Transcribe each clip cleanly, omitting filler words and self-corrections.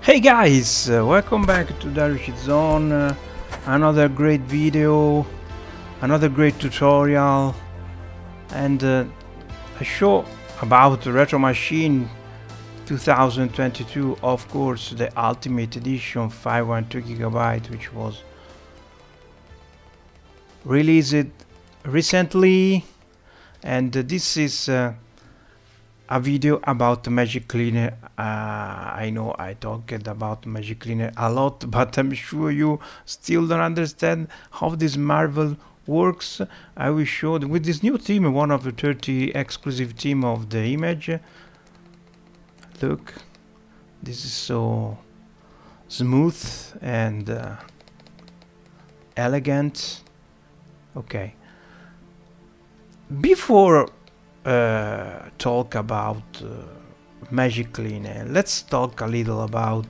Hey guys, welcome back to Darish Zone. Another great video, another great tutorial, and a show about the Retro Machine 2022. Of course, the Ultimate Edition 512 GB, which was released recently, and this is a video about the Magic Cleaner. I know I talked about Magic Cleaner a lot, but I'm sure you still don't understand how this Marvel works. I will show with this new theme, one of the 30 exclusive theme of the image. Look, this is so smooth and elegant. Okay, before talk about Magic Cleaner, let's talk a little about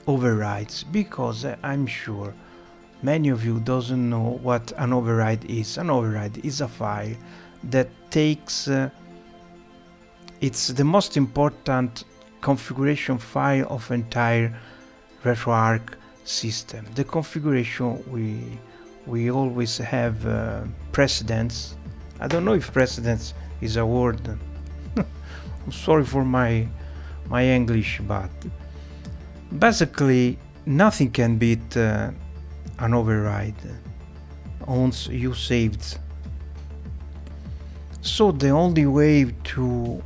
overrides, because I'm sure many of you doesn't know what an override is. An override is a file that takes it's the most important configuration file of entire RetroArch system. The configuration we always have precedence. I don't know if precedence is a word. I'm sorry for my English, but basically nothing can beat an override once you saved. So the only way to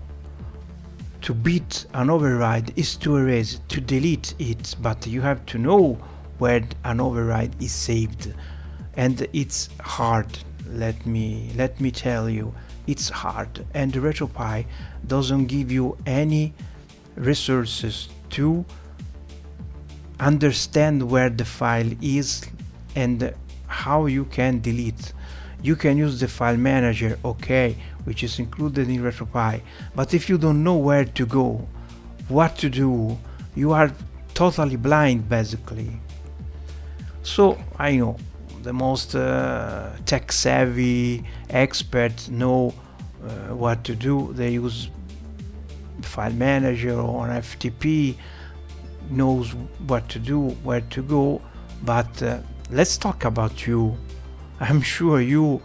beat an override is to erase it, to delete it, but you have to know where an override is saved, and it's hard. Let me tell you, it's hard, and RetroPie doesn't give you any resources to understand where the file is and how you can delete. You can use the file manager, okay, which is included in RetroPie, but if you don't know where to go, what to do, you are totally blind basically. So I know the most tech-savvy experts know what to do. They use file manager or an FTP, knows what to do, where to go. But let's talk about you. I'm sure you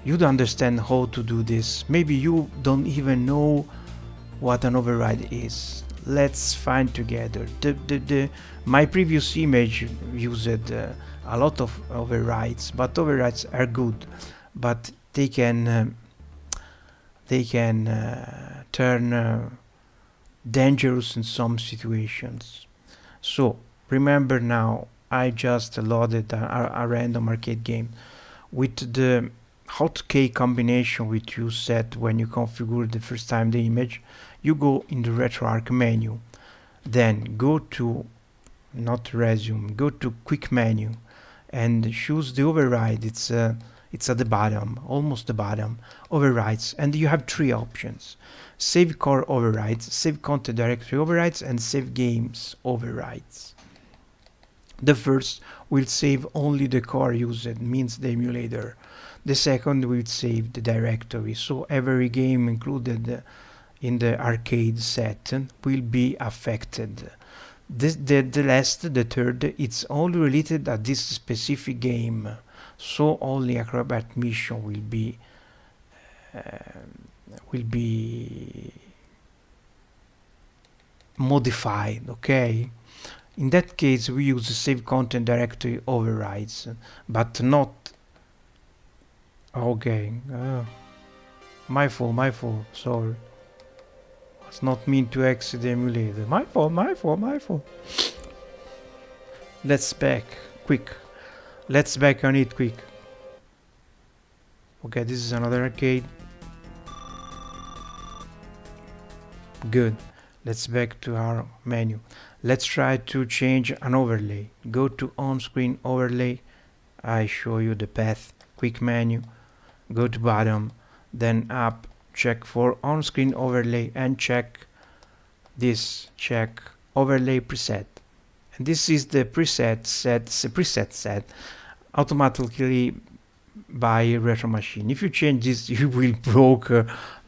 don't understand how to do this. Maybe you don't even know what an override is. Let's find together. My previous image used a lot of overrides, but overrides are good, but they can turn dangerous in some situations. So remember, now I just loaded a random arcade game with the hotkey combination which you set when you configure the first time the image. You go in the RetroArch menu, then go to not resume, go to quick menu and choose the override. It's at the bottom, almost the bottom, overrides, and you have three options: save core overrides, save content directory overrides, and save games overrides. The first will save only the core used, means the emulator. The second will save the directory, so every game included in the arcade set will be affected. The last, the third, it's only related at this specific game, so only Acrobat mission will be modified. Okay, in that case we use save content directory overrides, but not okay. My fault, sorry. It's not mean to exit the emulator. My fault. Let's back quick. Let's back on it quick. Okay, this is another arcade. Good. Let's back to our menu. Let's try to change an overlay. Go to on-screen overlay. I show you the path. Quick menu. Go to bottom, then up. Check for on-screen overlay and check this. Check overlay preset, and this is the preset set automatically by Retro Machine. If you change this, you will broke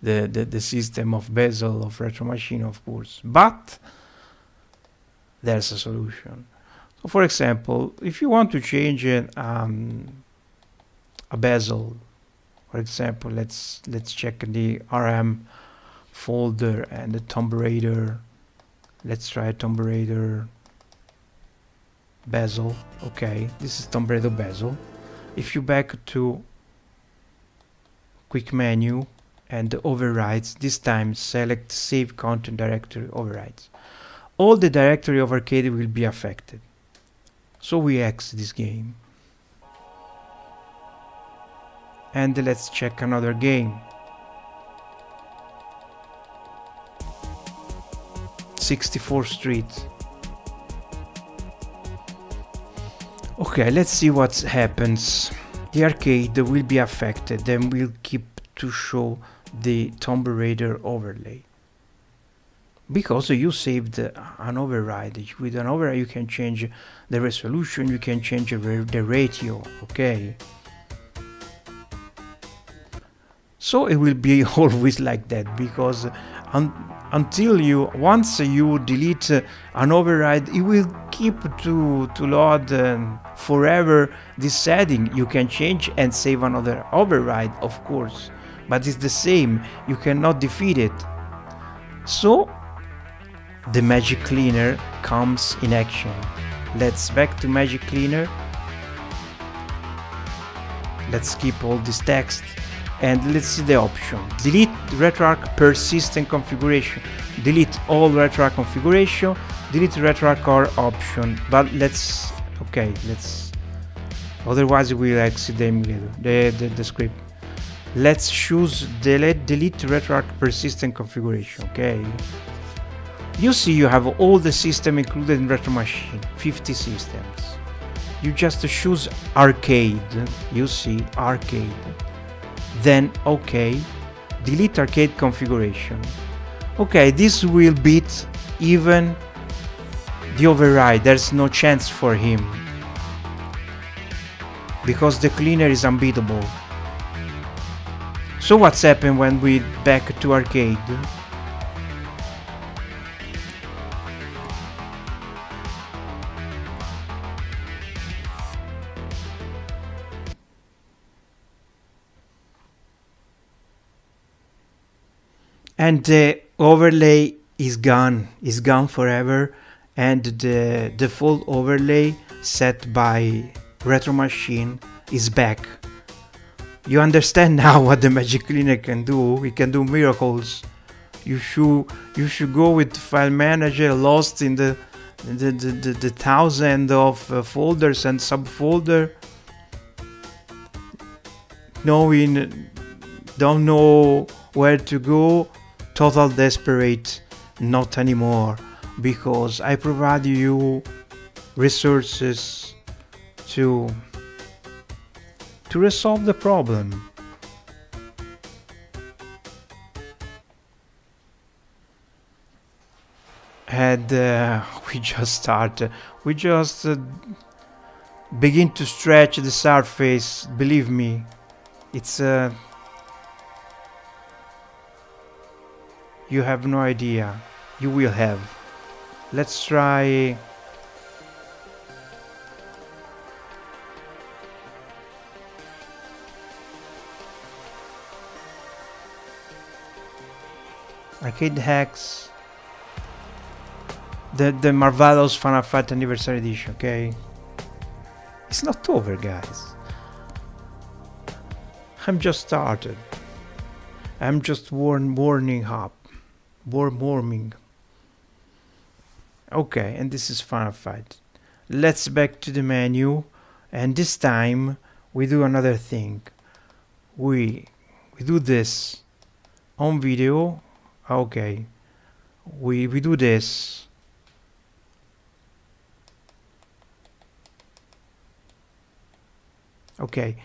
the system of bezel of Retro Machine, of course. But there's a solution. So for example, if you want to change a bezel, for example, let's check the RM folder and the Tomb Raider. Let's try Tomb Raider bezel. Okay, this is Tomb Raider bezel. If you back to quick menu and the overrides, this time select save content directory overrides. All the directory of arcade will be affected. So we exit this game. And let's check another game. 64th Street. Okay, let's see what happens. The arcade will be affected, then we'll keep to show the Tomb Raider overlay. Because you saved an override. With an override you can change the resolution, you can change the ratio, okay? So it will be always like that, because once you delete an override, it will keep to load forever this setting. You can change and save another override, of course, but it's the same, you cannot defeat it. So the Magic Cleaner comes in action. Let's back to Magic Cleaner. Let's skip all this text and let's see the option. Delete RetroArch per system configuration. Delete all RetroArch configuration. Delete RetroArch core option. But let's otherwise we'll exit the emulator, the script. Let's choose delete RetroArch per system configuration. Okay. You see you have all the system included in Retro Machine, 50 systems. You just choose arcade, you see arcade. Then OK, delete arcade configuration. Okay, this will beat even the override, there's no chance for him. Because the cleaner is unbeatable. So what's happened when we back to arcade? And the overlay is gone forever, and the default overlay set by Retro Machine is back. You understand now what the Magic Cleaner can do. It can do miracles. You should go with File Manager, lost in the thousand of folders and subfolder, don't know where to go. Total desperate, not anymore, because I provide you resources to resolve the problem. And we just start, we just begin to stretch the surface. Believe me, it's you have no idea. You will have. Let's try. Arcade hacks. The marvelous Final Fight Anniversary Edition. Okay. It's not over, guys. I'm just started. I'm just warming up. Warming. Okay, and this is Final Fight. Let's back to the menu, and this time we do another thing. We do this on video. Okay, we do this. Okay,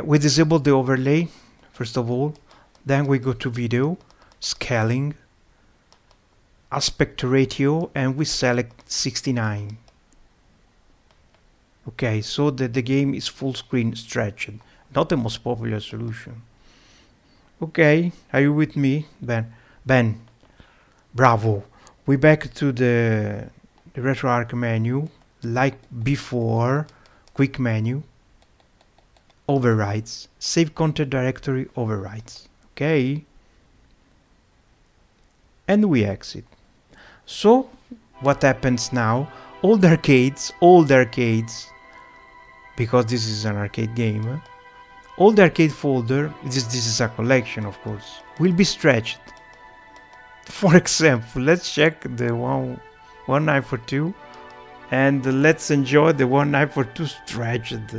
we disable the overlay first of all, then we go to video, scaling, aspect ratio, and we select 69. Okay, so that the game is full screen stretched, not the most popular solution. Okay, are you with me, Ben? Ben, bravo. We back to the the RetroArch menu, like before, quick menu, overrides, save content directory overrides. Okay, and we exit. So what happens now? All the arcades, because this is an arcade game, all the arcade folder, this is a collection of course, will be stretched. For example, let's check the 1942 and let's enjoy the 1942 stretched.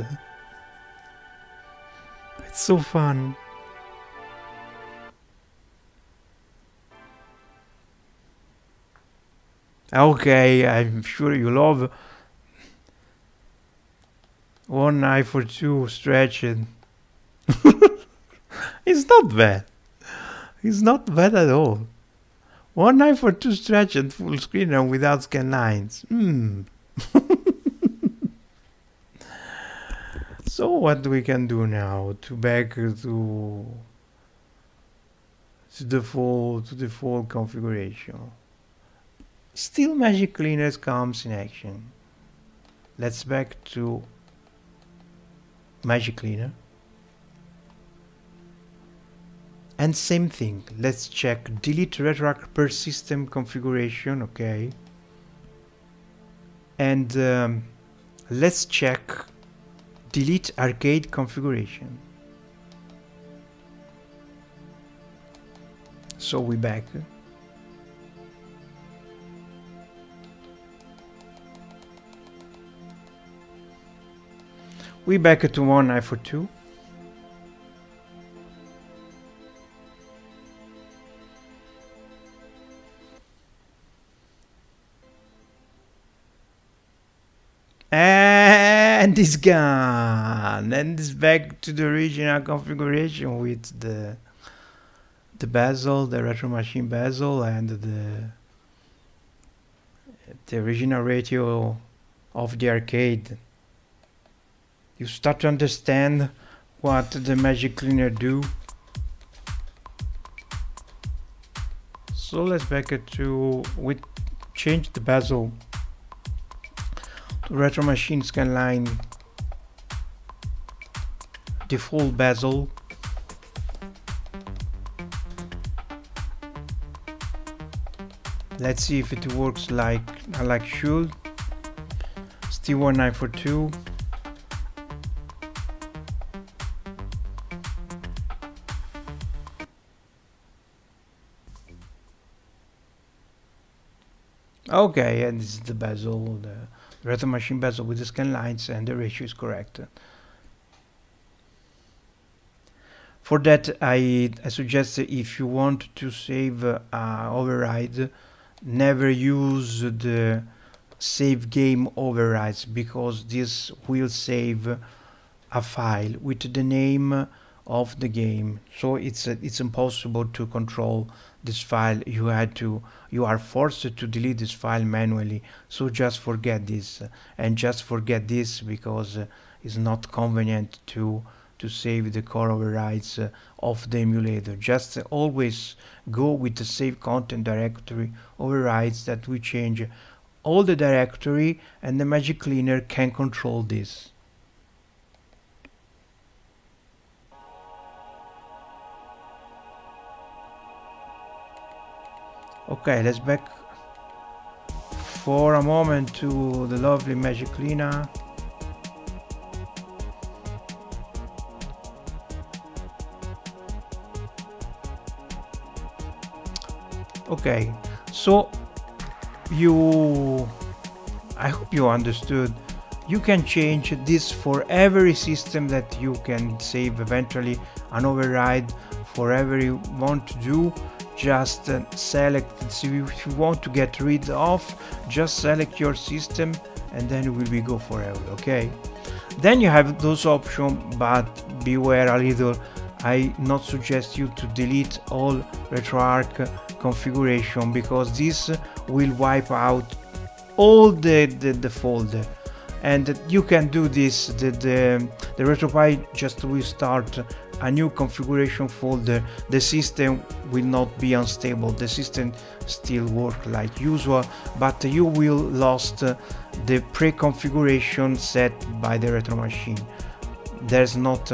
It's so fun. Okay, I'm sure you love 1942 stretched. It's not bad. It's not bad at all. 1942 stretched full screen and without scan lines. So what we can do now to back to the full configuration. Still Magic Cleaner comes in action. Let's back to Magic Cleaner. And same thing, let's check delete RetroArch per system configuration, okay. And let's check delete arcade configuration. So we back. We back to 1942. And it's gone, and it's back to the original configuration with the bezel, the retro machine bezel, and the original ratio of the arcade. You start to understand what the Magic Cleaner do. So let's back it to, we change the bezel to retro machine scanline default bezel. Let's see if it works like should. Still 1942. Okay, and this is the bezel, the retro machine bezel with the scan lines, and the ratio is correct. For that, I suggest if you want to save override, never use the save game overrides, because this will save a file with the name of the game. So it's impossible to control this file. You are forced to delete this file manually. So just forget this, and just forget this because it's not convenient to save the core overrides of the emulator. Just always go with the save content directory overrides that we change all the directory, and the Magic Cleaner can control this. Okay, let's back for a moment to the lovely Magic Cleaner. Okay, so I hope you understood. You can change this for every system that you can save eventually an override for every you want to do. Just select, so if you want to get rid of, just select your system and then it will be go forever. Okay, then you have those options, but beware a little. I not suggest you to delete all RetroArch configuration, because this will wipe out all the folder, and you can do this. The RetroPie just will start a new configuration folder, the system will not be unstable. The system still work like usual, but you will lost the pre-configuration set by the retro machine. There's not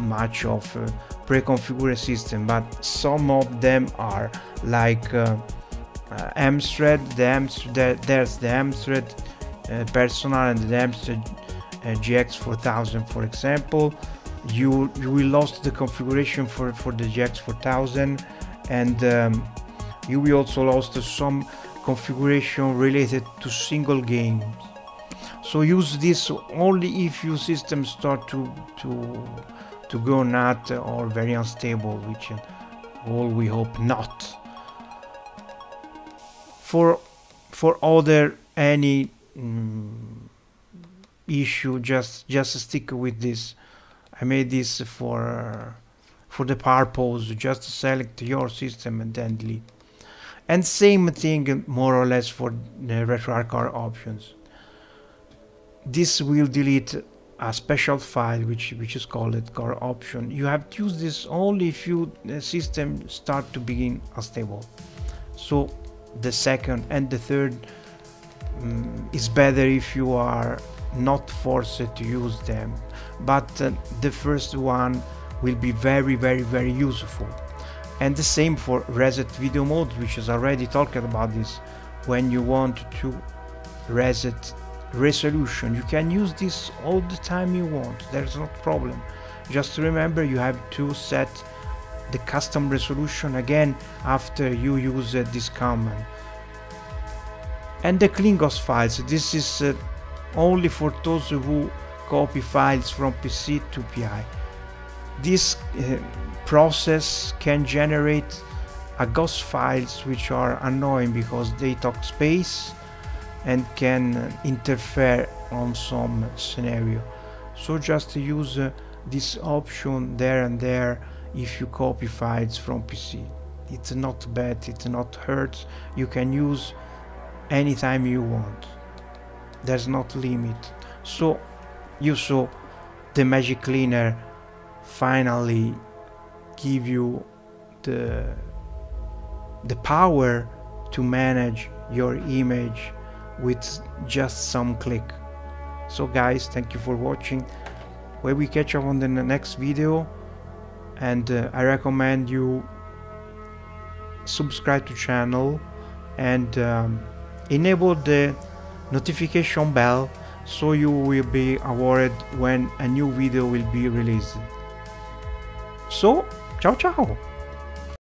much of pre-configured system, but some of them are like Amstrad, there's the Amstrad Personal and the Amstrad GX4000, for example. You will lost the configuration for the GX4000, and you will also lost some configuration related to single games. So use this only if your system start to go nut or very unstable, which all we hope not. For other any issue, just stick with this. I made this for the purpose, just select your system and then delete. And same thing more or less for the RetroArch car options. This will delete a special file which is called car option. You have to use this only if your system start to begin unstable. So the second and the third is better if you are not forced to use them, but the first one will be very useful. And the same for reset video mode, which is already talked about this. When you want to reset resolution, you can use this all the time you want. There's no problem. Just remember you have to set the custom resolution again after you use this command. And the Klingos files, this is only for those who copy files from PC to PI. This process can generate a ghost files which are annoying because they talk space and can interfere on some scenario. So just use this option there and there if you copy files from PC. It's not bad, it not hurts. You can use anytime you want. There's not limit. So you saw the Magic Cleaner finally give you the power to manage your image with just some click. So guys, thank you for watching. We will catch up on the next video, and I recommend you subscribe to channel and enable the notification bell so you will be awarded when a new video will be released. So ciao ciao.